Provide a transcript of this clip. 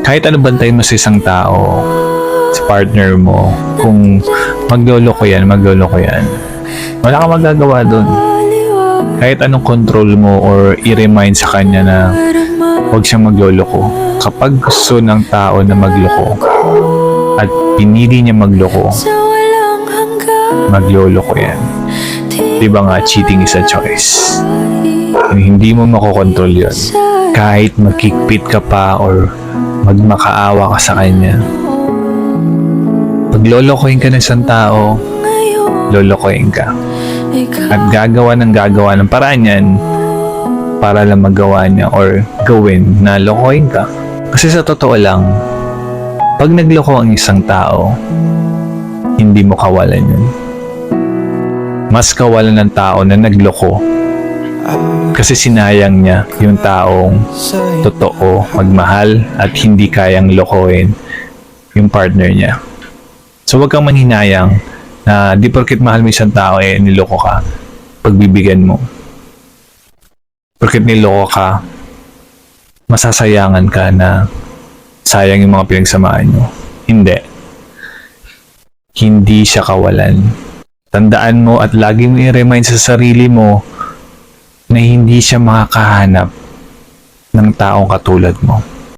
Kahit ano bantayin mo sa isang tao, sa partner mo, kung magloloko yan, wala kang magagawa dun. Kahit anong control mo or i-remind sa kanya na huwag siyang magloloko. Kapag gusto ng tao na magloko at pinili niya magloko, magloloko yan. Diba nga, cheating is a choice. Hindi mo makokontrol yun. Kahit magkikpit ka pa or magmakaawa ka sa kanya. Pag lolokohin ka ng isang tao, lolokohin ka. At gagawa ng paraan yan para lang magawa niya or gawin na lokohin ka. Kasi sa totoo lang, pag nagloko ang isang tao, hindi mo kawalan yun. Mas kawalan ng tao na nagloko kasi sinayang niya yung taong totoo, magmahal at hindi kayang lokohin yung partner niya. So wag kang manghinayang na di porket mahal mo isang tao niloko ka, pagbibigyan mo. Porket niloko ka, masasayangan ka na sayang yung mga pinagsamahan nyo. Hindi siya kawalan. Tandaan mo at lagi mo i-remind sa sarili mo na hindi siya makakahanap ng taong katulad mo.